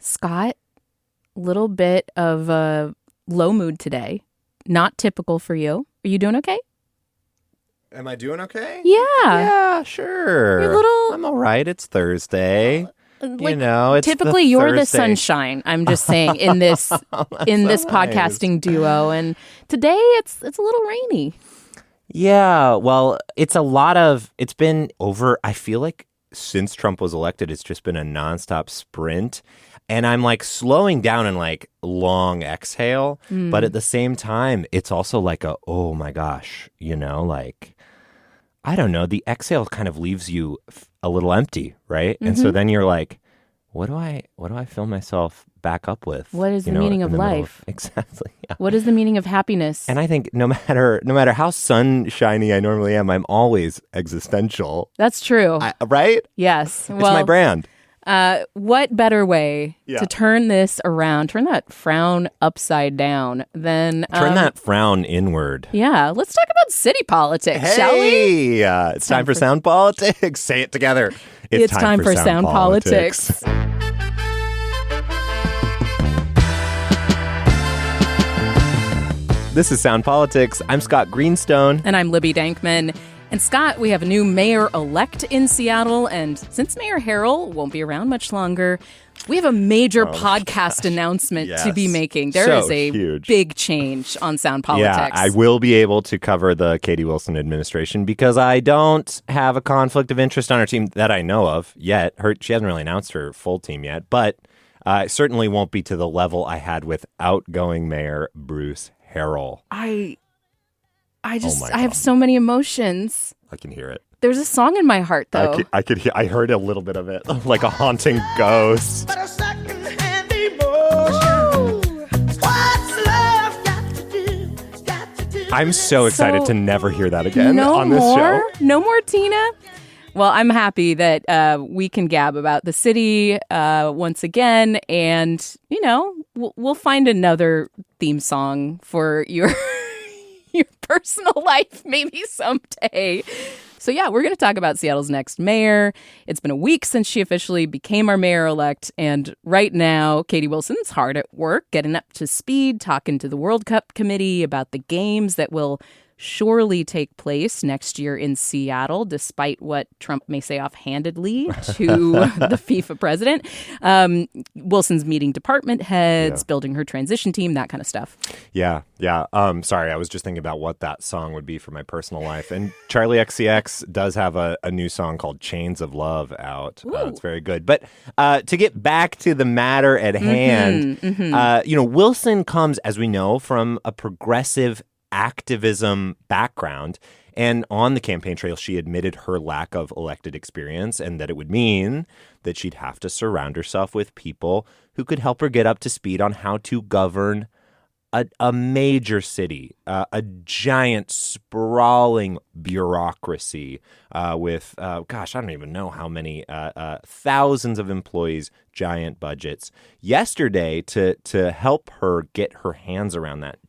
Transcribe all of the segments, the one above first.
Scott, little bit of a low mood today. Not typical for you. Are you doing okay? Am I doing okay? Yeah. Yeah, sure. You're a little... I'm all right. It's Thursday. Like, it's typically you're the sunshine. I'm just saying in this this podcasting duo, and today it's a little rainy. Yeah, well, it's been over. I feel like since Trump was elected, it's just been a nonstop sprint, and I'm like slowing down and like long exhale, but at the same time, it's also like oh my gosh, like I don't know. The exhale kind of leaves you a little empty, right? And so then you're like, what do I fill myself back up with? What is the meaning of life? Exactly. Yeah. What is the meaning of happiness? And I think no matter how sunshiny I normally am, I'm always existential. That's true. Right? Yes. It's my brand. What better way to turn this around, turn that frown upside down than... turn that frown inward. Yeah, let's talk about city politics, shall we? It's time for sound politics. Say it together. It's time for sound politics. This is Sound Politics. I'm Scott Greenstone. And I'm Libby Denkmann. And Scott, we have a new mayor-elect in Seattle, and since Mayor Harrell won't be around much longer, we have a major podcast announcement to be making. There is a huge. Big change on Sound Politics. Yeah, I will be able to cover the Katie Wilson administration because I don't have a conflict of interest on her team that I know of yet. She hasn't really announced her full team yet, but it certainly won't be to the level I had with outgoing Mayor Bruce Harrell. I have so many emotions. I can hear it. There's a song in my heart, though. I heard a little bit of it, like a haunting ghost. But a second-hand emotion. What's love got to do? I'm so excited to never hear that again on this show. No more, Tina? Well, I'm happy that we can gab about the city once again, and, we'll find another theme song for your personal life maybe someday. So yeah, we're going to talk about Seattle's next mayor. It's been a week since she officially became our mayor-elect, and right now, Katie Wilson's hard at work, getting up to speed, talking to the World Cup committee about the games that will surely take place next year in Seattle, despite what Trump may say offhandedly to the FIFA president. Wilson's meeting department heads, building her transition team, that kind of stuff. Yeah. Sorry, I was just thinking about what that song would be for my personal life. And Charlie XCX does have a new song called Chains of Love out. It's very good. But to get back to the matter at hand, Wilson comes, as we know, from a progressive activism background. And on the campaign trail, she admitted her lack of elected experience and that it would mean that she'd have to surround herself with people who could help her get up to speed on how to govern a major city, a giant, sprawling bureaucracy with, I don't even know how many, thousands of employees, giant budgets. Yesterday, to help her get her hands around that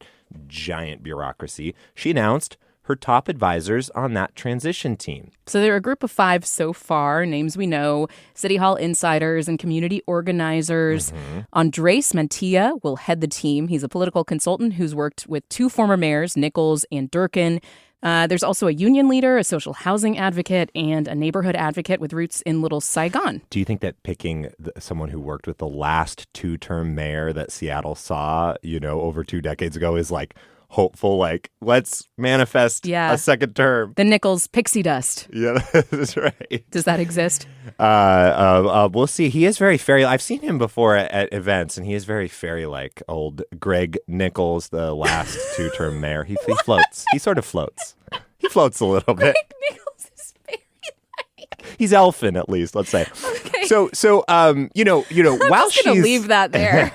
giant bureaucracy, she announced her top advisors on that transition team. So there are a group of 5 so far, names we know, City Hall insiders and community organizers. Andres Mantilla will head the team. He's a political consultant who's worked with 2 former mayors, Nichols and Durkin. There's also a union leader, a social housing advocate, and a neighborhood advocate with roots in Little Saigon. Do you think that picking someone who worked with the last 2-term mayor that Seattle saw, over 2 decades ago is like hopeful, like, let's manifest a second term? The Nichols pixie dust. Yeah, that's right. Does that exist? We'll see. He is very fairy. I've seen him before at events, and he is very fairy-like. Old Greg Nichols, the last 2-term mayor. He floats. He sort of floats. He floats a little bit. Greg Nichols is fairy-like. He's elfin, at least, let's say. Okay. So I'm while just gonna leave that there.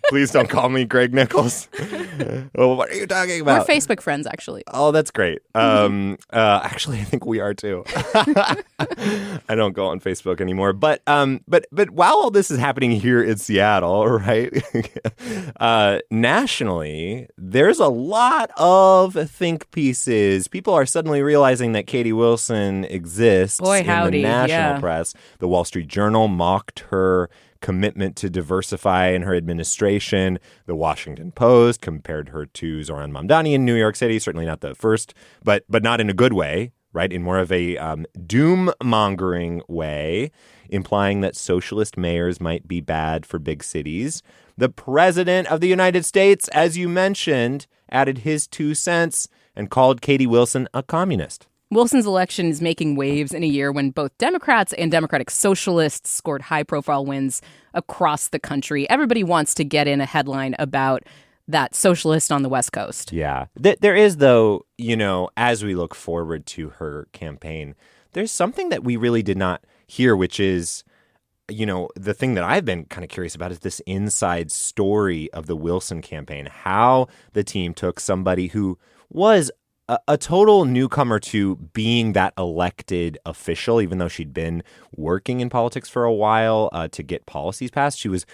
Please don't call me Greg Nichols. Well, what are you talking about? We're Facebook friends, actually. Oh, that's great. Actually, I think we are too. I don't go on Facebook anymore. But while all this is happening here in Seattle, right? Nationally, there's a lot of think pieces. People are suddenly realizing that Katie Wilson exists in the national press. The Wall Street Journal mocked her commitment to diversify in her administration. The Washington Post compared her to Zoran Mamdani in New York City. Certainly not the first, but not in a good way, right? In more of a doom-mongering way, implying that socialist mayors might be bad for big cities. The president of the United States, as you mentioned, added his 2 cents and called Katie Wilson a communist. Wilson's election is making waves in a year when both Democrats and Democratic Socialists scored high-profile wins across the country. Everybody wants to get in a headline about that socialist on the West Coast. Yeah. There is, though, as we look forward to her campaign, there's something that we really did not hear, which is, the thing that I've been kind of curious about is this inside story of the Wilson campaign, how the team took somebody who was a total newcomer to being that elected official, even though she'd been working in politics for a while to get policies passed. She was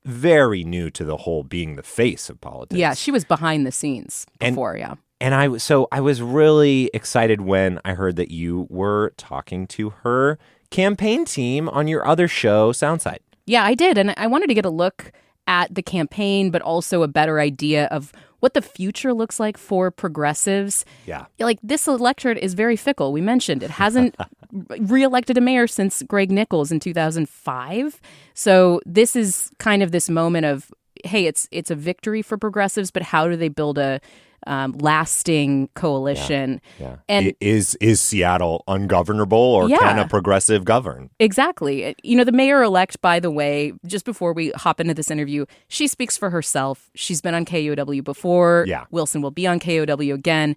very new to the whole being the face of politics. Yeah, she was behind the scenes before, yeah. And I was really excited when I heard that you were talking to her campaign team on your other show, Soundside. Yeah, I did. And I wanted to get a look at the campaign, but also a better idea of what the future looks like for progressives. Yeah. Like, this electorate is very fickle. We mentioned it hasn't reelected a mayor since Greg Nichols in 2005. So this is kind of this moment of, hey, it's a victory for progressives, but how do they build a lasting coalition? Yeah. And is Seattle ungovernable, or can a progressive govern? Exactly. The mayor-elect, by the way, just before we hop into this interview, she speaks for herself. She's been on KUOW before. Yeah. Wilson will be on KUOW again.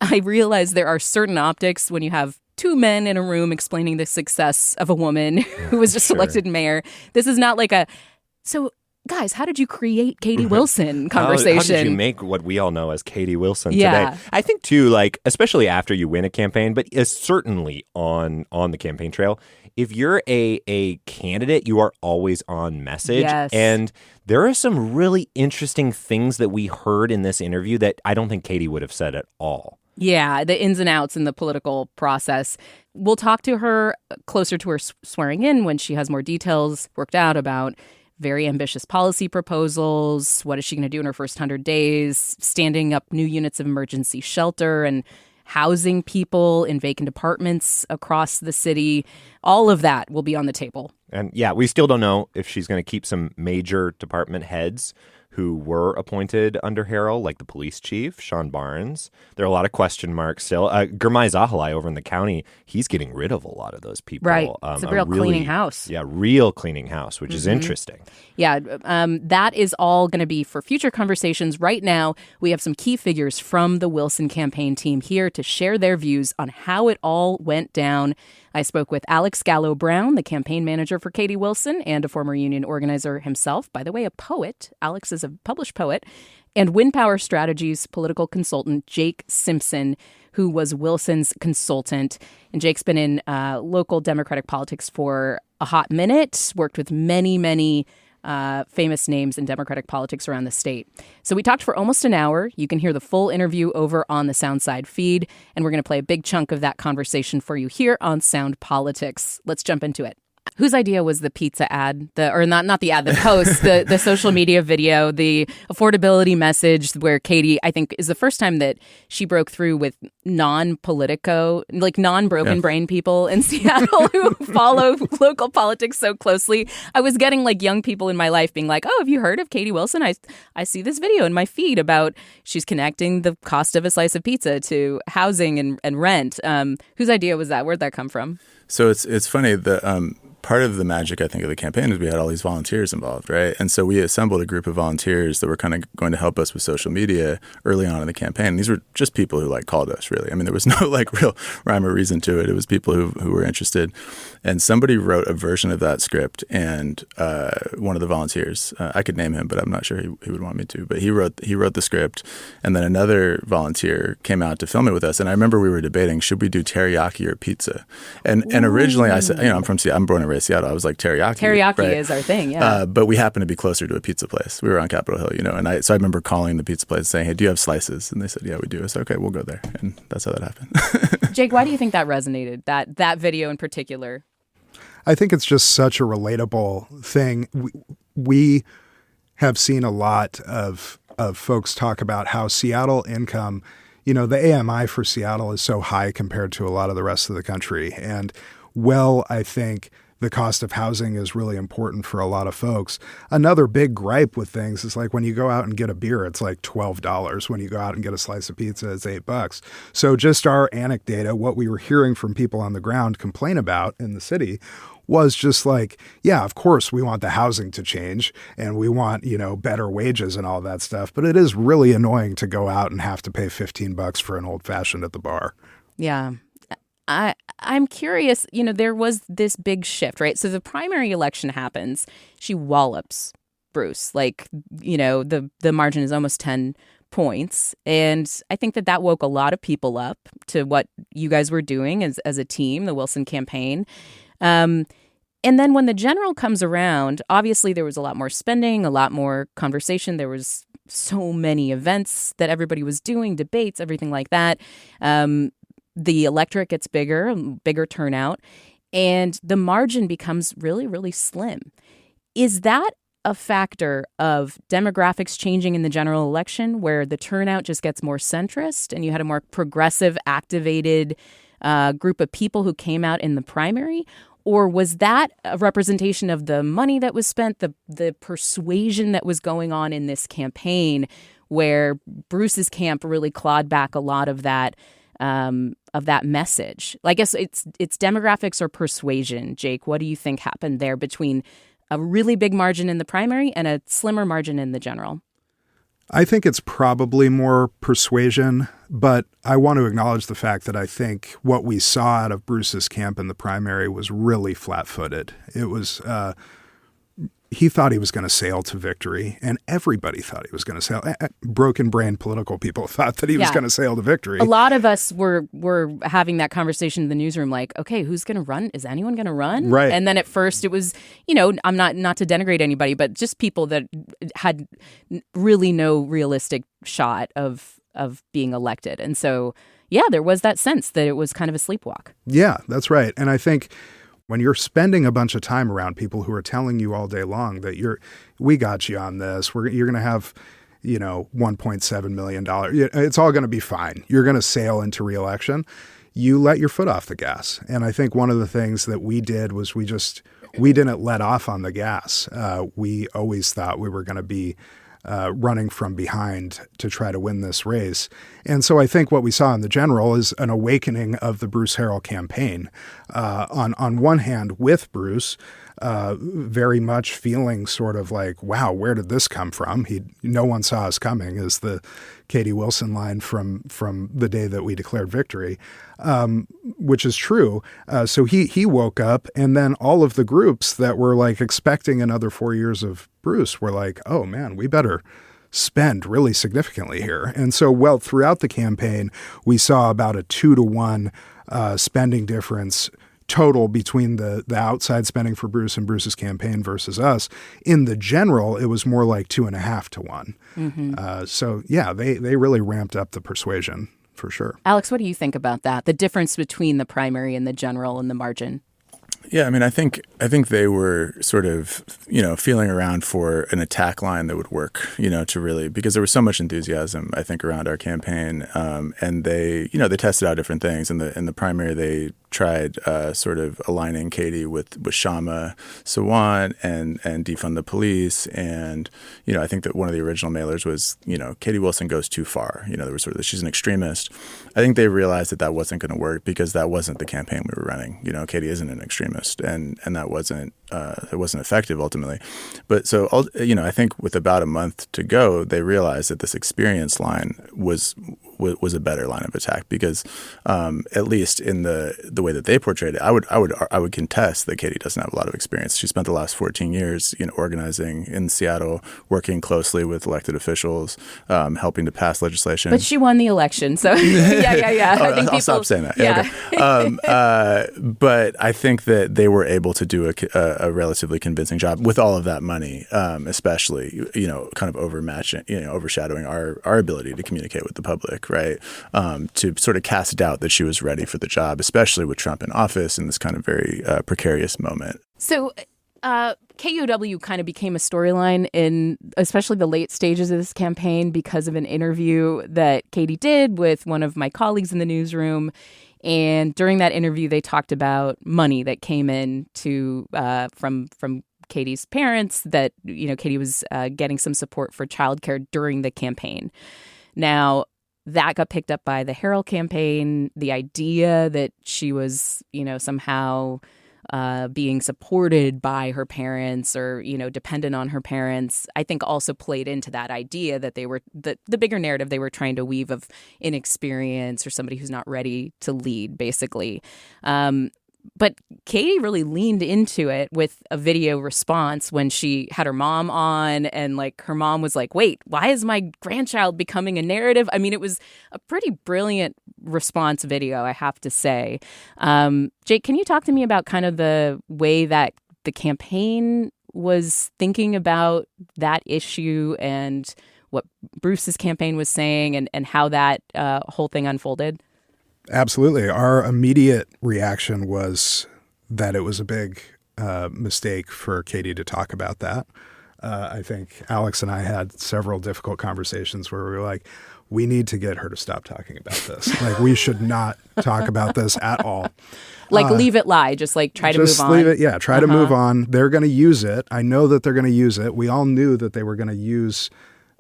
I realize there are certain optics when you have two men in a room explaining the success of a woman who was just elected mayor. This is not like guys, how did you create Katie Wilson conversation? How did you make what we all know as Katie Wilson today? I think, too, especially after you win a campaign, but certainly on the campaign trail, if you're a candidate, you are always on message. Yes. And there are some really interesting things that we heard in this interview that I don't think Katie would have said at all. Yeah, the ins and outs in the political process. We'll talk to her closer to her swearing in when she has more details worked out about very ambitious policy proposals. What is she going to do in her first 100 days? Standing up new units of emergency shelter and housing people in vacant apartments across the city. All of that will be on the table. And we still don't know if she's going to keep some major department heads who were appointed under Harrell, like the police chief, Sean Barnes. There are a lot of question marks still. Gurmai Zahalai over in the county, he's getting rid of a lot of those people. Right. It's a real cleaning house. Yeah, real cleaning house, which is interesting. Yeah, that is all going to be for future conversations. Right now, we have some key figures from the Wilson campaign team here to share their views on how it all went down. I spoke with Alex Gallo Brown, the campaign manager for Katie Wilson and a former union organizer himself. By the way, a poet. Alex is a published poet. And Wind Power Strategies political consultant Jake Simpson, who was Wilson's consultant. And Jake's been in local Democratic politics for a hot minute, worked with many, many famous names in Democratic politics around the state. So we talked for almost an hour. You can hear the full interview over on the Soundside feed, and we're going to play a big chunk of that conversation for you here on Sound Politics. Let's jump into it. Whose idea was the pizza ad, the post, the social media video, the affordability message where Katie, I think, is the first time that she broke through with non-broken brain people in Seattle who follow local politics so closely. I was getting young people in my life being like, oh, have you heard of Katie Wilson? I see this video in my feed about she's connecting the cost of a slice of pizza to housing and rent. Whose idea was that? Where'd that come from? So it's funny that part of the magic, I think, of the campaign is we had all these volunteers involved, right? And so we assembled a group of volunteers that were kind of going to help us with social media early on in the campaign. And these were just people who called us, really. I mean, there was no real rhyme or reason to it. It was people who were interested. And somebody wrote a version of that script, and one of the volunteers, I could name him, but I'm not sure he would want me to. But he wrote the script, and then another volunteer came out to film it with us. And I remember we were debating, should we do teriyaki or pizza? And originally I said, I'm from Seattle. I'm born and raised Seattle. I was like, teriyaki. Teriyaki right? is our thing, yeah. But we happened to be closer to a pizza place. We were on Capitol Hill, and so I remember calling the pizza place saying, hey, do you have slices? And they said, yeah, we do. I said, okay, we'll go there. And that's how that happened. Jake, why do you think that resonated, that video in particular? I think it's just such a relatable thing. We have seen a lot of folks talk about how Seattle income, the AMI for Seattle is so high compared to a lot of the rest of the country. And I think the cost of housing is really important for a lot of folks. Another big gripe with things is like when you go out and get a beer, it's like $12. When you go out and get a slice of pizza, it's $8. So just our anecdata, what we were hearing from people on the ground complain about in the city was just like, yeah, of course we want the housing to change and we want, better wages and all that stuff. But it is really annoying to go out and have to pay $15 for an old fashioned at the bar. Yeah. I'm curious, there was this big shift, right? So the primary election happens. She wallops Bruce. The margin is almost 10 points. And I think that woke a lot of people up to what you guys were doing as a team, the Wilson campaign. And then when the general comes around, obviously there was a lot more spending, a lot more conversation. There was so many events that everybody was doing, debates, everything like that. The electorate gets bigger turnout, and the margin becomes really, really slim. Is that a factor of demographics changing in the general election where the turnout just gets more centrist and you had a more progressive, activated group of people who came out in the primary? Or was that a representation of the money that was spent, the persuasion that was going on in this campaign where Bruce's camp really clawed back a lot of that message? I guess it's demographics or persuasion. Jake, what do you think happened there between a really big margin in the primary and a slimmer margin in the general? I think it's probably more persuasion, but I want to acknowledge the fact that I think what we saw out of Bruce's camp in the primary was really flat-footed. It was he thought he was going to sail to victory, and everybody thought he was going to sail. Broken-brain political people thought that he was going to sail to victory. A lot of us were having that conversation in the newsroom, like, okay, who's going to run? Is anyone going to run? Right. And then at first it was, I'm not to denigrate anybody, but just people that had really no realistic shot of being elected. And so, yeah, there was that sense that it was kind of a sleepwalk. Yeah, that's right. And I think when you're spending a bunch of time around people who are telling you all day long that we got you on this, you're going to have, $1.7 million. It's all going to be fine. You're going to sail into re-election. You let your foot off the gas. And I think one of the things that we did was we didn't let off on the gas. We always thought we were going to be running from behind to try to win this race. And so I think what we saw in the general is an awakening of the Bruce Harrell campaign. On one hand, with Bruce, very much feeling sort of like, wow, where did this come from? No one saw us coming, is the Katie Wilson line from the day that we declared victory, which is true. So he woke up, and then all of the groups that were like expecting another 4 years of Bruce were like, oh man, we better spend really significantly here. And so, throughout the campaign, we saw about a 2-to-1 spending difference total between the outside spending for Bruce and Bruce's campaign versus us. In the general, it was more like 2.5-to-1. Mm-hmm. So yeah, they really ramped up the persuasion for sure. Alex, what do you think about that? The difference between the primary and the general and the margin? Yeah, I mean, I think they were sort of, feeling around for an attack line that would work, to really, because there was so much enthusiasm, I think, around our campaign, and they tested out different things. In the primary, they tried sort of aligning Katie with Shama Sawant and defund the police, and I think that one of the original mailers was Katie Wilson goes too far. There was sort of she's an extremist. I think they realized that wasn't going to work because that wasn't the campaign we were running. Katie isn't an extremist, and that wasn't effective ultimately. But so I think with about a month to go, they realized that this experience line was a better line of attack because at least in the way that they portrayed it, I would contest that Katie doesn't have a lot of experience. She spent the last 14 years organizing in Seattle, working closely with elected officials, helping to pass legislation. But she won the election, so yeah. I'll stop saying that. Yeah. Okay. But I think that they were able to do a relatively convincing job with all of that money, especially, kind of overshadowing our ability to communicate with the public, right? To sort of cast doubt that she was ready for the job, especially with Trump in office in this kind of very precarious moment. So KUOW kind of became a storyline in especially the late stages of this campaign because of an interview that Katie did with one of my colleagues in the newsroom. And during that interview, they talked about money that came in to from Katie's parents, that, Katie was getting some support for childcare during the campaign. Now, that got picked up by the Herald campaign. The idea that she was, somehow being supported by her parents or, dependent on her parents, I think also played into that idea that they were the bigger narrative they were trying to weave of inexperience or somebody who's not ready to lead, basically. But Katie really leaned into it with a video response when she had her mom on, and her mom was like, wait, why is my grandchild becoming a narrative? I mean, it was a pretty brilliant response video, I have to say. Jake, can you talk to me about kind of the way that the campaign was thinking about that issue and what Bruce's campaign was saying and how that whole thing unfolded? Absolutely. Our immediate reaction was that it was a big mistake for Katie to talk about that. I think Alex and I had several difficult conversations where we were like, we need to get her to stop talking about this. We should not talk about this at all. Leave it lie. Just try to move on. Just leave it. Yeah. Try to move on. They're going to use it. I know that they're going to use it. We all knew that they were going to use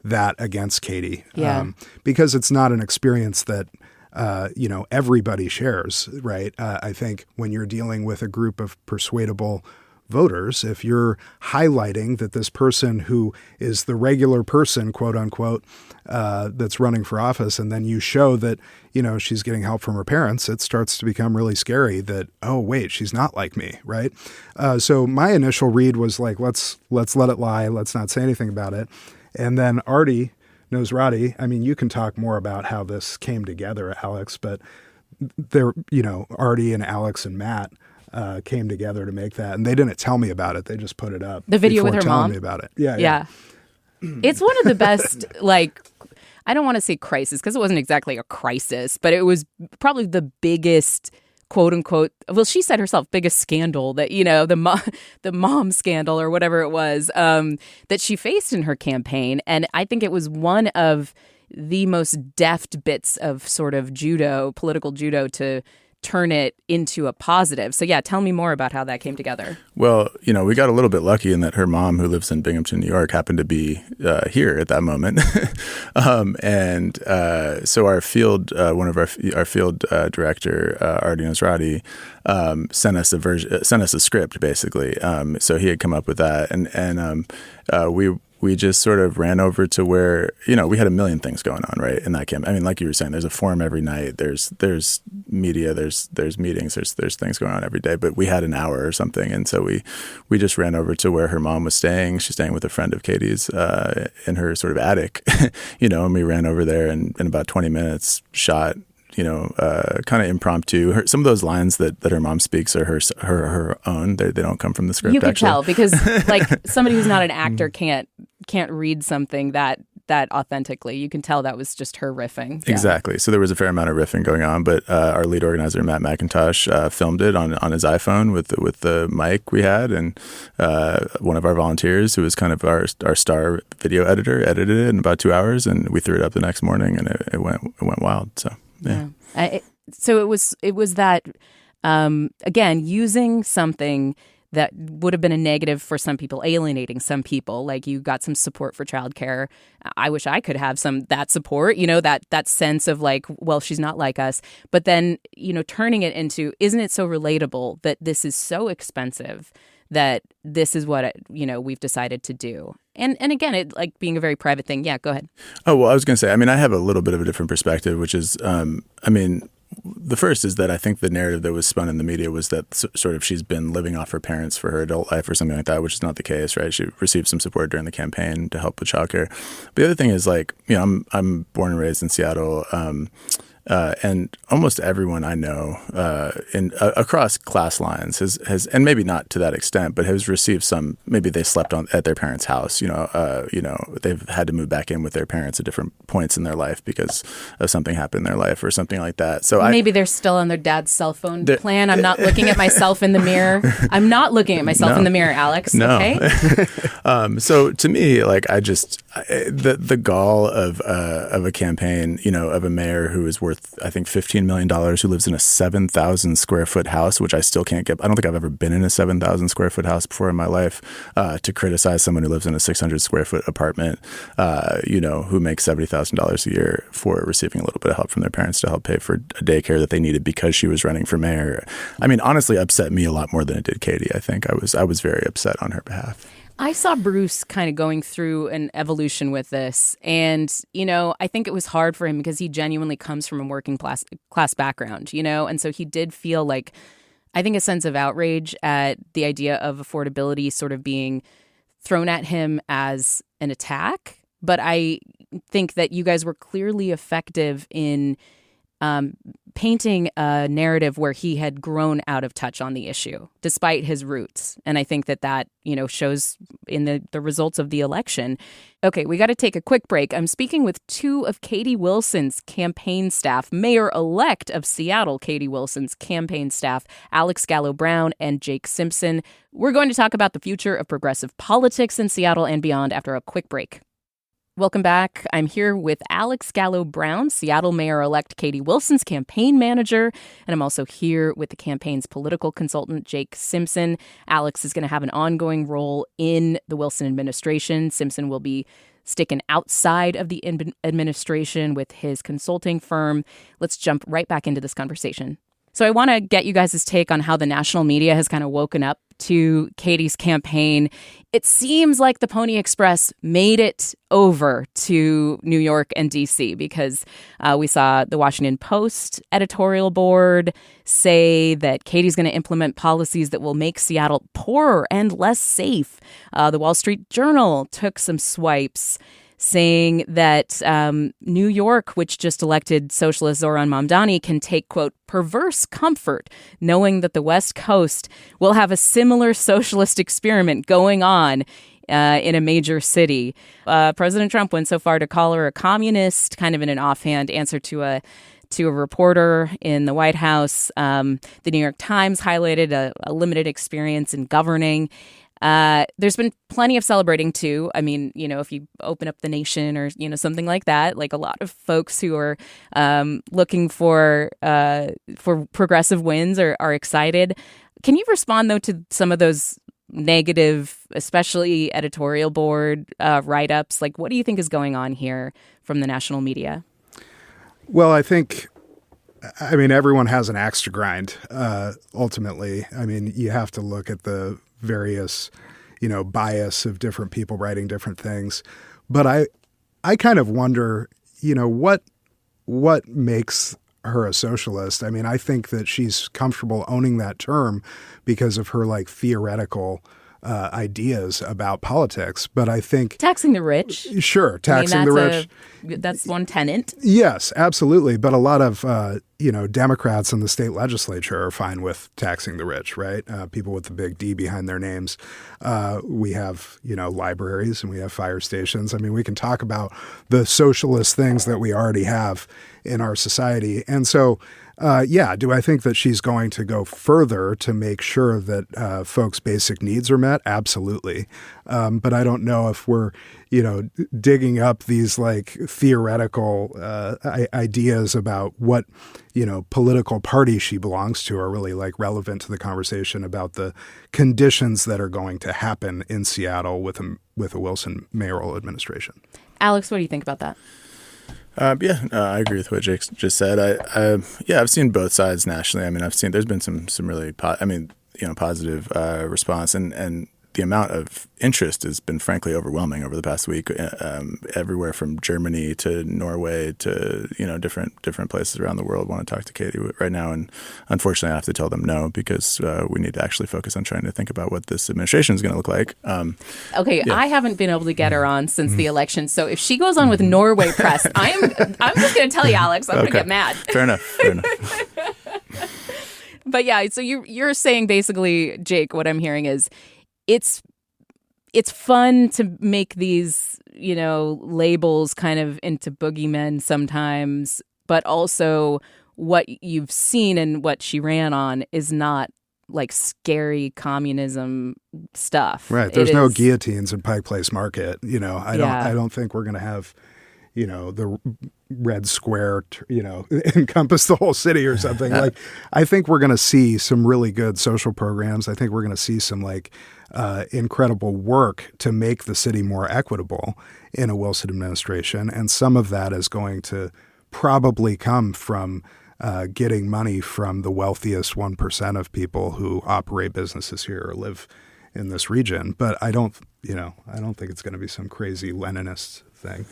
that against Katie. Yeah. Because it's not an experience that everybody shares, right? I think when you're dealing with a group of persuadable voters, if you're highlighting that this person who is the regular person, quote unquote, that's running for office, and then you show that, she's getting help from her parents, it starts to become really scary that, oh, wait, she's not like me, right? So my initial read was let's let it lie. Let's not say anything about it. And then Artie Nosrati, I mean, you can talk more about how this came together, Alex, but Artie and Alex and Matt came together to make that, and they didn't tell me about it. They just put it up. The video with her telling mom? Me about it. Yeah. It's one of the best, I don't want to say crisis because it wasn't exactly a crisis, but it was probably the biggest, quote unquote, well, she said herself, biggest scandal that, the mom scandal or whatever it was, that she faced in her campaign. And I think it was one of the most deft bits of sort of political judo to turn it into a positive. So yeah, tell me more about how that came together. Well, we got a little bit lucky in that her mom, who lives in Binghamton, New York, happened to be here at that moment. So our field, one of our field director, Artie Nosrati, sent us a script basically. So he had come up with that, and we just sort of ran over to where, we had a million things going on, right, in that camp. I mean, like you were saying, there's a forum every night. There's media, there's meetings, there's things going on every day. But we had an hour or something, and so we just ran over to where her mom was staying. She's staying with a friend of Katie's in her sort of attic, and we ran over there and in about 20 minutes shot kind of impromptu. Some of those lines that her mom speaks are her own. They don't come from the script. You could actually tell because somebody who's not an actor can't read something that authentically. You can tell that was just her riffing. Yeah. Exactly. So there was a fair amount of riffing going on, but our lead organizer Matt McIntosh filmed it on his iPhone with the mic we had, and one of our volunteers, who was kind of our star video editor, edited it in about 2 hours, and we threw it up the next morning, and it went wild. So. Yeah. So it was that, again, using something that would have been a negative for some people, alienating some people. You got some support for childcare. I wish I could have that support, that sense of well, she's not like us. But then, turning it into, isn't it so relatable that this is so expensive that this is what, we've decided to do. And again, it being a very private thing. Yeah, go ahead. Oh, well, I was going to say, I have a little bit of a different perspective, which is, the first is that I think the narrative that was spun in the media was that sort of she's been living off her parents for her adult life or something like that, which is not the case, right? She received some support during the campaign to help with childcare. But the other thing is I'm born and raised in Seattle. And almost everyone I know across class lines has, and maybe not to that extent, but has received some. Maybe they slept at their parents' house. They've had to move back in with their parents at different points in their life because of something happened in their life or something like that. So maybe they're still on their dad's cell phone plan. I'm not looking at myself in the mirror. I'm not looking at myself in the mirror, Alex. No. Okay. So to me, like the gall of a campaign, of a mayor who is worth, I think, $15 million, who lives in a 7,000 square foot house, which I still can't get. I don't think I've ever been in a 7,000 square foot house before in my life. To criticize someone who lives in a 600 square foot apartment, who makes $70,000 a year for receiving a little bit of help from their parents to help pay for a daycare that they needed because she was running for mayor. I mean, honestly, upset me a lot more than it did Katie. I think I was very upset on her behalf. I saw Bruce kind of going through an evolution with this. And, I think it was hard for him because he genuinely comes from a working class background, and so he did feel like, I think, a sense of outrage at the idea of affordability sort of being thrown at him as an attack. But I think that you guys were clearly effective in painting a narrative where he had grown out of touch on the issue, despite his roots. And I think that shows in the results of the election. Okay, we got to take a quick break. I'm speaking with two of Katie Wilson's campaign staff, Mayor-elect of Seattle, Katie Wilson's campaign staff, Alex Gallo-Brown and Jake Simpson. We're going to talk about the future of progressive politics in Seattle and beyond after a quick break. Welcome back. I'm here with Alex Gallo-Brown, Seattle Mayor-elect Katie Wilson's campaign manager, and I'm also here with the campaign's political consultant, Jake Simpson. Alex is going to have an ongoing role in the Wilson administration. Simpson will be sticking outside of the administration with his consulting firm. Let's jump right back into this conversation. So I want to get you guys' take on how the national media has kind of woken up to Katie's campaign. It seems like the Pony Express made it over to New York and D.C. because we saw the Washington Post editorial board say that Katie's going to implement policies that will make Seattle poorer and less safe. The Wall Street Journal took some swipes, saying that New York, which just elected socialist Zoran Mamdani, can take, quote, perverse comfort knowing that the West Coast will have a similar socialist experiment going on in a major city. President Trump went so far to call her a communist, kind of in an offhand answer to a reporter in the White House. The New York Times highlighted a limited experience in governing. There's been plenty of celebrating, too. I mean, if you open up The Nation or, something like that, like a lot of folks who are looking for progressive wins are excited. Can you respond, though, to some of those negative, especially editorial board write-ups? Like, what do you think is going on here from the national media? Well, I think, everyone has an axe to grind, ultimately. You have to look at the various, bias of different people writing different things. But I kind of wonder, what makes her a socialist? I think that she's comfortable owning that term because of her theoretical ideas about politics. But I think taxing the rich. Sure, taxing the rich. That's one tenet. Yes, absolutely. But a lot of Democrats in the state legislature are fine with taxing the rich, right? People with the big D behind their names. We have libraries and we have fire stations. We can talk about the socialist things that we already have in our society, and so. Do I think that she's going to go further to make sure that folks' basic needs are met? Absolutely. But I don't know if we're, digging up these theoretical ideas about what, political party she belongs to are really relevant to the conversation about the conditions that are going to happen in Seattle with a Wilson mayoral administration. Alex, what do you think about that? I agree with what Jake just said. I've seen both sides nationally. I've seen there's been some really positive response, and the amount of interest has been frankly overwhelming over the past week. Everywhere from Germany to Norway to different places around the world want to talk to Katie right now, and unfortunately, I have to tell them no because we need to actually focus on trying to think about what this administration is going to look like. Okay, yeah. I haven't been able to get her on since the election, so if she goes on with Norway press, I'm just going to tell you, Alex, I'm going to get mad. Fair enough. But yeah, so you're saying basically, Jake, what I'm hearing is it's fun to make these, labels kind of into boogeymen sometimes, but also what you've seen and what she ran on is not like scary communism stuff. Right. There's no guillotines in Pike Place Market. I don't think we're going to have, the red square, encompass the whole city or something. Like, I think we're going to see some really good social programs. I think we're going to see some incredible work to make the city more equitable in a Wilson administration. And some of that is going to probably come from getting money from the wealthiest 1% of people who operate businesses here or live in this region. But I don't think it's going to be some crazy Leninist thing.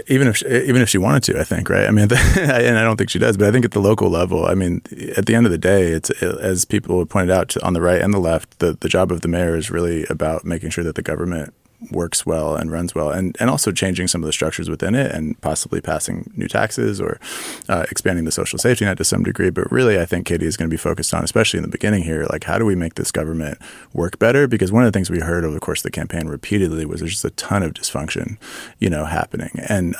Even if she wanted to, I think, right? I mean, and I don't think she does, but I think at the local level, I mean, at the end of the day, it's as people have pointed out on the right and the left, the job of the mayor is really about making sure that the government works well and runs well, and also changing some of the structures within it and possibly passing new taxes or expanding the social safety net to some degree. But really, I think Katie is going to be focused on, especially in the beginning here, like how do we make this government work better? Because one of the things we heard over the course of the campaign repeatedly was there's just a ton of dysfunction, happening. And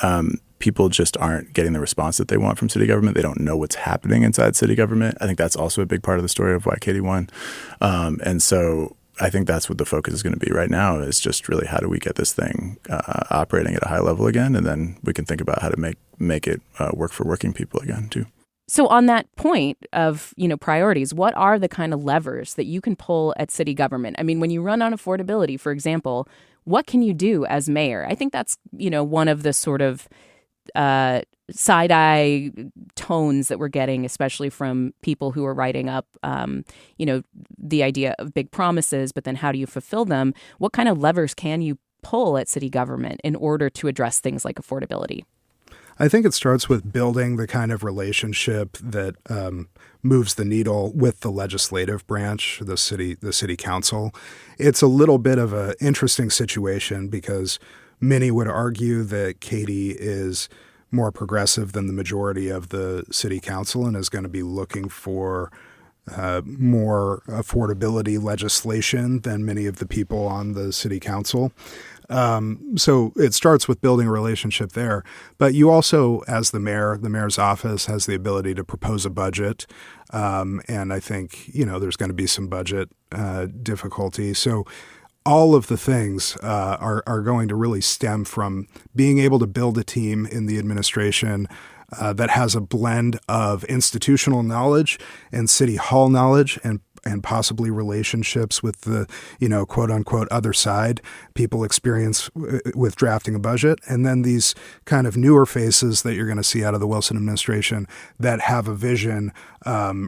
people just aren't getting the response that they want from city government. They don't know what's happening inside city government. I think that's also a big part of the story of why Katie won. And so I think that's what the focus is going to be right now, is just really how do we get this thing operating at a high level again, and then we can think about how to make it work for working people again too. So on that point of, priorities, what are the kind of levers that you can pull at city government? I mean, when you run on affordability, for example, what can you do as mayor? I think that's, one of the sort of side-eye tones that we're getting, especially from people who are writing up, the idea of big promises, but then how do you fulfill them? What kind of levers can you pull at city government in order to address things like affordability? I think it starts with building the kind of relationship that moves the needle with the legislative branch, the city council. It's a little bit of an interesting situation because many would argue that Katie is more progressive than the majority of the city council and is going to be looking for more affordability legislation than many of the people on the city council. So it starts with building a relationship there. But you also, as the mayor's office has the ability to propose a budget. And I think, there's going to be some budget difficulty. So all of the things are going to really stem from being able to build a team in the administration that has a blend of institutional knowledge and city hall knowledge and possibly relationships with the, quote unquote, other side, people experience with drafting a budget. And then these kind of newer faces that you're going to see out of the Wilson administration that have a vision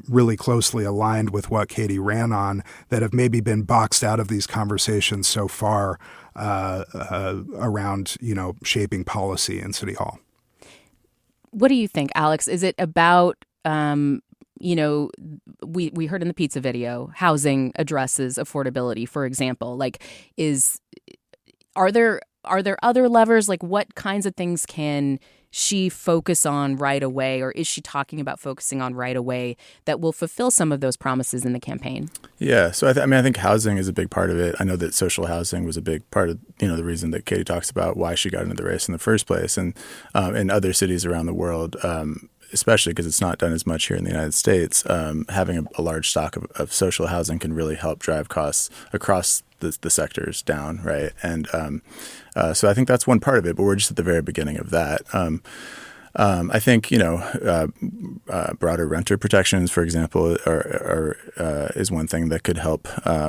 really closely aligned with what Katie ran on, that have maybe been boxed out of these conversations so far around, shaping policy in City Hall. What do you think, Alex? Is it about, we heard in the pizza video, housing addresses affordability, for example. Like, are there other levers? Like, what kinds of things can she focus on right away, or is she talking about focusing on right away that will fulfill some of those promises in the campaign? Yeah, so I think housing is a big part of it. I know that social housing was a big part of the reason that Katie talks about why she got into the race in the first place, and in other cities around the world. Especially because it's not done as much here in the United States, having a large stock of social housing can really help drive costs across the sectors down, right? And so I think that's one part of it, but we're just at the very beginning of that. I think broader renter protections, for example, is one thing that could help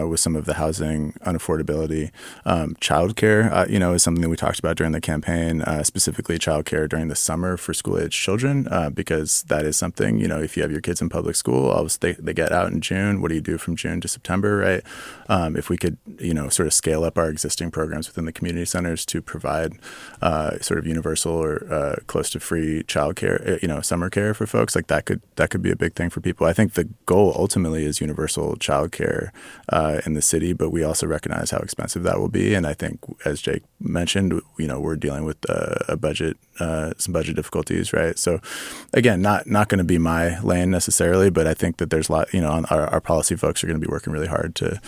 with some of the housing unaffordability. Childcare, is something that we talked about during the campaign, specifically childcare during the summer for school-age children, because that is something. If you have your kids in public school, they get out in June. What do you do from June to September, right? If we could, sort of scale up our existing programs within the community centers to provide sort of universal or close to free childcare, summer care for folks, like that could be a big thing for people. I think the goal ultimately is universal childcare in the city, but we also recognize how expensive that will be. And I think, as Jake mentioned, we're dealing with some budget difficulties, right? So again, not going to be my lane necessarily, but I think that there's a lot, our policy folks are going to be working really hard to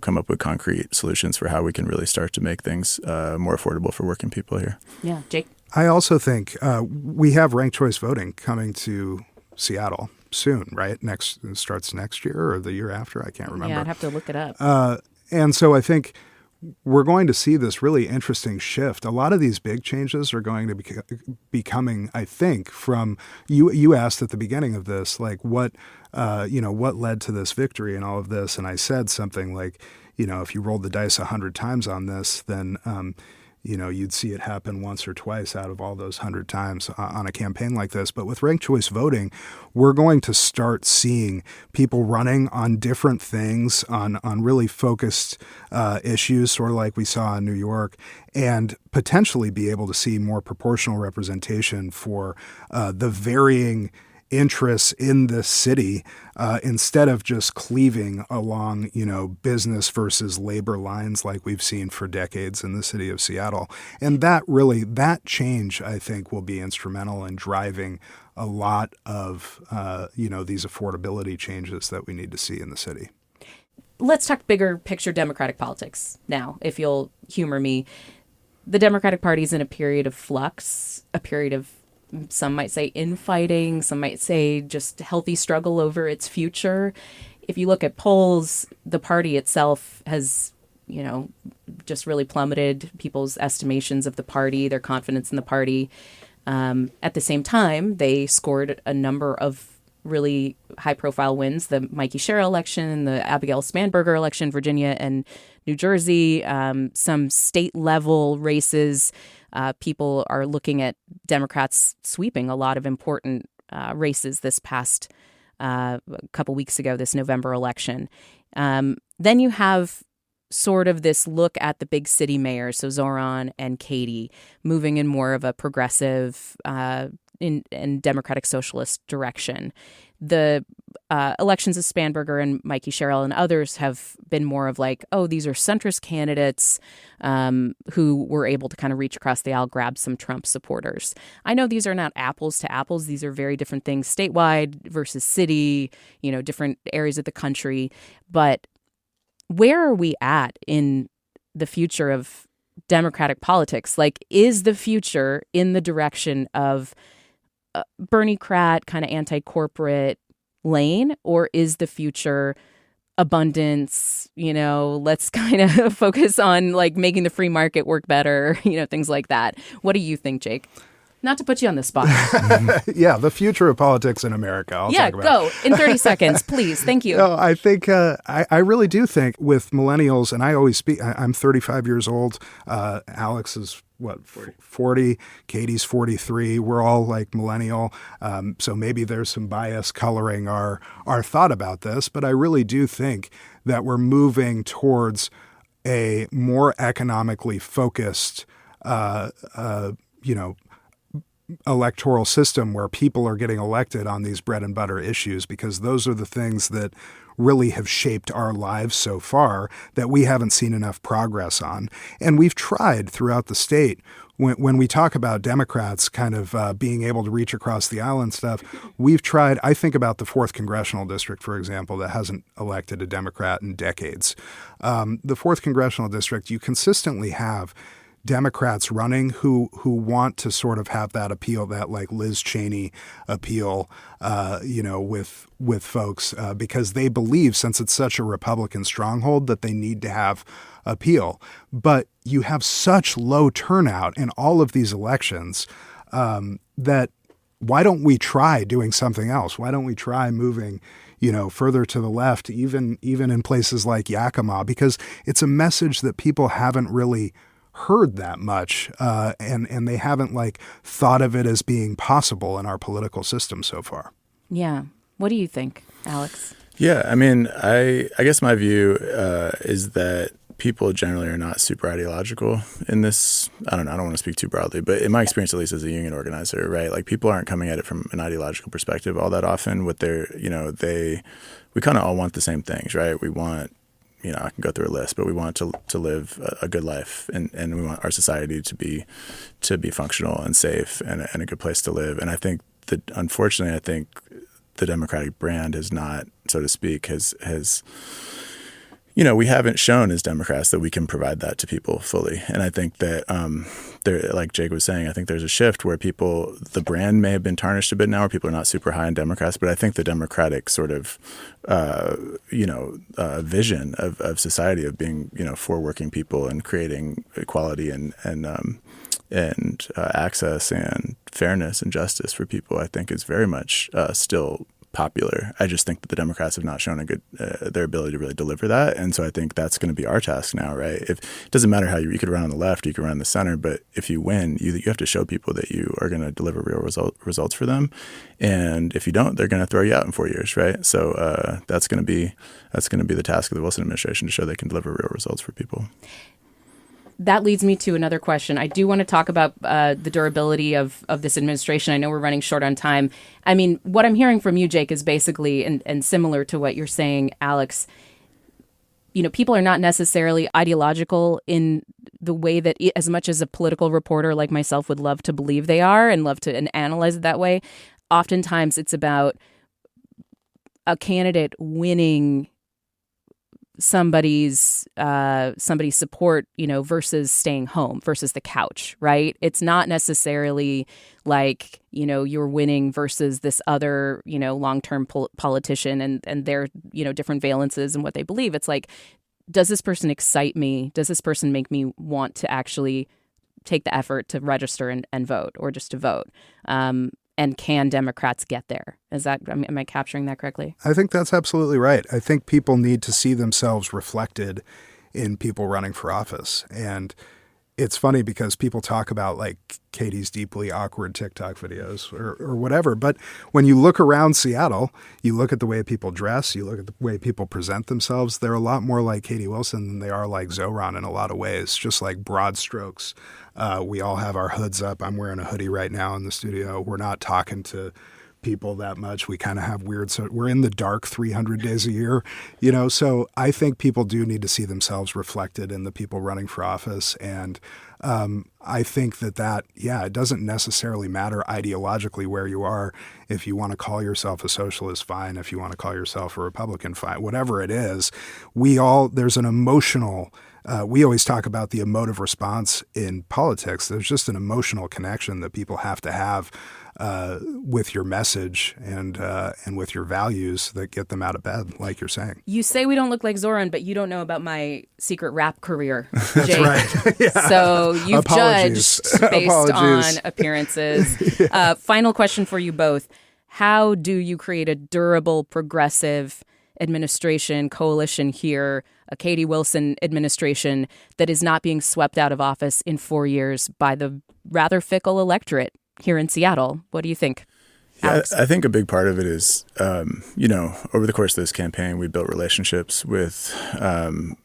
come up with concrete solutions for how we can really start to make things more affordable for working people here. Yeah, Jake? I also think we have ranked choice voting coming to Seattle soon, right? It starts next year or the year after. I can't remember. Yeah, I'd have to look it up. And so I think we're going to see this really interesting shift. A lot of these big changes are going to be coming, I think, from you asked at the beginning of this, like what led to this victory and all of this. And I said something like, if you rolled the dice 100 times on this, then you'd see it happen once or twice out of all those 100 times on a campaign like this. But with ranked choice voting, we're going to start seeing people running on different things, on really focused issues, sort of like we saw in New York, and potentially be able to see more proportional representation for the varying interests in the city instead of just cleaving along, business versus labor lines like we've seen for decades in the city of Seattle. And that change, I think, will be instrumental in driving a lot of, these affordability changes that we need to see in the city. Let's talk bigger picture Democratic politics now, if you'll humor me. The Democratic Party is in a period of flux, a period of, some might say, infighting, some might say just healthy struggle over its future. If you look at polls, the party itself has, just really plummeted people's estimations of the party, their confidence in the party. At the same time, they scored a number of really high-profile wins, the Mikey Sherrill election, the Abigail Spanberger election in Virginia and New Jersey, some state-level races. People are looking at Democrats sweeping a lot of important races this past couple weeks ago, this November election. Then you have sort of this look at the big city mayors, so Zoran and Katie, moving in more of a progressive in Democratic Socialist direction. The elections of Spanberger and Mikey Sherrill and others have been more of like, oh, these are centrist candidates who were able to kind of reach across the aisle, grab some Trump supporters. I know these are not apples to apples. These are very different things, statewide versus city, different areas of the country. But where are we at in the future of Democratic politics? Like, is the future in the direction of Bernie-crat kind of anti-corporate lane, or is the future abundance, let's kind of focus on like making the free market work better, things like that? What do you think, Jake? Not to put you on the spot. Yeah, the future of politics in America. I'll talk about. Go in 30 seconds, please. Thank you. No, I think I really do think with millennials, and I always speak. I'm 35 years old. Alex is 40. Katie's 43. We're all like millennial. So maybe there's some bias coloring our thought about this, but I really do think that we're moving towards a more economically focused, electoral system where people are getting elected on these bread and butter issues, because those are the things that really have shaped our lives so far that we haven't seen enough progress on. And we've tried throughout the state. When we talk about Democrats kind of being able to reach across the aisle and stuff, we've tried. I think about the 4th Congressional District, for example, that hasn't elected a Democrat in decades. The 4th Congressional District, you consistently have Democrats running who want to sort of have that appeal, that like Liz Cheney appeal, with folks because they believe, since it's such a Republican stronghold, that they need to have appeal. But you have such low turnout in all of these elections that why don't we try doing something else? Why don't we try moving, further to the left, even in places like Yakima, because it's a message that people haven't really heard that much, and they haven't thought of it as being possible in our political system so far. Yeah. What do you think, Alex? Yeah, I mean, I guess my view is that people generally are not super ideological in this. I don't want to speak too broadly, but in my experience, at least as a union organizer, right? People aren't coming at it from an ideological perspective all that often. We kind of all want the same things, right? We want, I can go through a list, but we want to live a good life, and we want our society to be functional and safe and a good place to live. And I think that, unfortunately, the Democratic brand has not, so to speak, has we haven't shown as Democrats that we can provide that to people fully. And I think that like Jake was saying, I think there's a shift where the brand may have been tarnished a bit now, where people are not super high on Democrats. But I think the Democratic sort of, vision of society of being, for working people and creating equality and access and fairness and justice for people, I think is very much still popular. I just think that the Democrats have not shown their ability to really deliver that. And so I think that's going to be our task now, right? It doesn't matter how you could run on the left, you could run in the center, but if you win, you have to show people that you are going to deliver real results for them. And if you don't, they're going to throw you out in 4 years, right? So that's going to be the task of the Wilson administration, to show they can deliver real results for people. That leads me to another question. I do want to talk about the durability of this administration. I know we're running short on time. I mean, what I'm hearing from you, Jake, is basically, and similar to what you're saying, Alex, people are not necessarily ideological in the way that, as much as a political reporter like myself would love to believe they are and love to analyze it that way. Oftentimes it's about a candidate winning somebody's support, versus staying home, versus the couch, right? It's not necessarily like, you're winning versus this other, long-term politician and their, different valences and what they believe. It's like, does this person excite me? Does this person make me want to actually take the effort to register and vote, or just to vote? And can Democrats get there? Am I capturing that correctly? I think that's absolutely right. I think people need to see themselves reflected in people running for office. And it's funny because people talk about Katie's deeply awkward TikTok videos or whatever. But when you look around Seattle, you look at the way people dress, you look at the way people present themselves, they're a lot more like Katie Wilson than they are like Zoran in a lot of ways, just like broad strokes. We all have our hoods up. I'm wearing a hoodie right now in the studio. We're not talking to people that much. We kind of have we're in the dark 300 days a year, so I think people do need to see themselves reflected in the people running for office. And I think that it doesn't necessarily matter ideologically where you are. If you want to call yourself a socialist, fine. If you want to call yourself a Republican, fine. Whatever it is, there's an emotional we always talk about the emotive response in politics. There's just an emotional connection that people have to have with your message and with your values that get them out of bed, like you're saying. You say we don't look like Zoran, but you don't know about my secret rap career, Jake. That's right. Yeah. So you've Apologies. judged based Apologies. on appearances. Yeah. Final question for you both. How do you create a durable, progressive administration, coalition here, a Katie Wilson administration that is not being swept out of office in 4 years by the rather fickle electorate here in Seattle? What do you think? Yeah, I think a big part of it is, over the course of this campaign, we built relationships with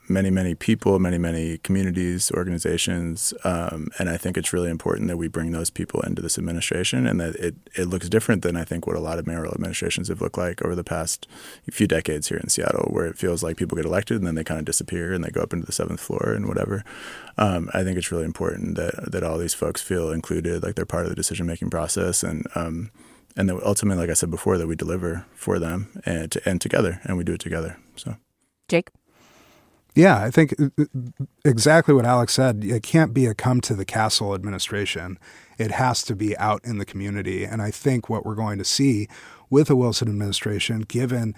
many, many people, many, many communities, organizations. And I think it's really important that we bring those people into this administration, and that it looks different than I think what a lot of mayoral administrations have looked like over the past few decades here in Seattle, where it feels like people get elected and then they kind of disappear and they go up into the 7th floor and whatever. I think it's really important that all these folks feel included, like they're part of the decision-making process, and that ultimately, like I said before, that we deliver for them and together, and we do it together. So, Jake? Yeah, I think exactly what Alex said. It can't be a come to the castle administration. It has to be out in the community. And I think what we're going to see with the Wilson administration, given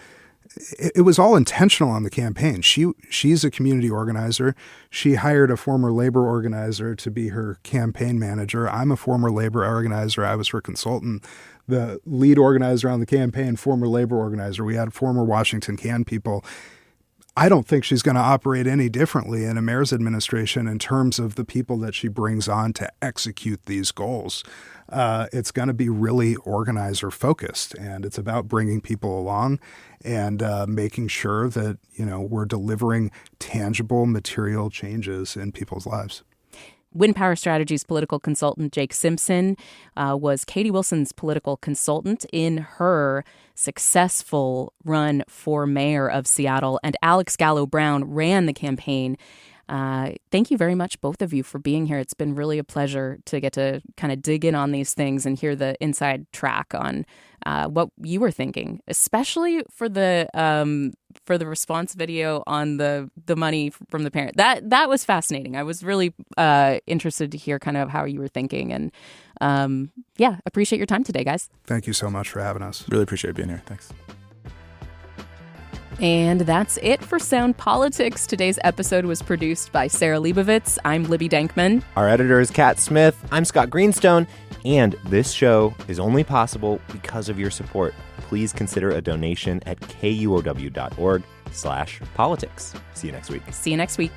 it was all intentional on the campaign. She's a community organizer. She hired a former labor organizer to be her campaign manager. I'm a former labor organizer. I was her consultant. The lead organizer on the campaign, former labor organizer. We had former Washington Can people. I don't think she's going to operate any differently in a mayor's administration in terms of the people that she brings on to execute these goals. It's going to be really organizer focused, and it's about bringing people along and making sure that, we're delivering tangible material changes in people's lives. Wind Power Strategies political consultant Jake Simpson was Katie Wilson's political consultant in her successful run for mayor of Seattle, and Alex Gallo Brown ran the campaign. Thank you very much, both of you, for being here. It's been really a pleasure to get to kind of dig in on these things and hear the inside track on what you were thinking, especially for the response video on the money from the parent. That was fascinating. I was really interested to hear kind of how you were thinking, and appreciate your time today, guys. Thank you so much for having us. Really appreciate being here. Thanks. And that's it for Sound Politics. Today's episode was produced by Sarah Leibovitz. I'm Libby Denkmann. Our editor is Kat Smith. I'm Scott Greenstone. And this show is only possible because of your support. Please consider a donation at kuow.org/politics. See you next week.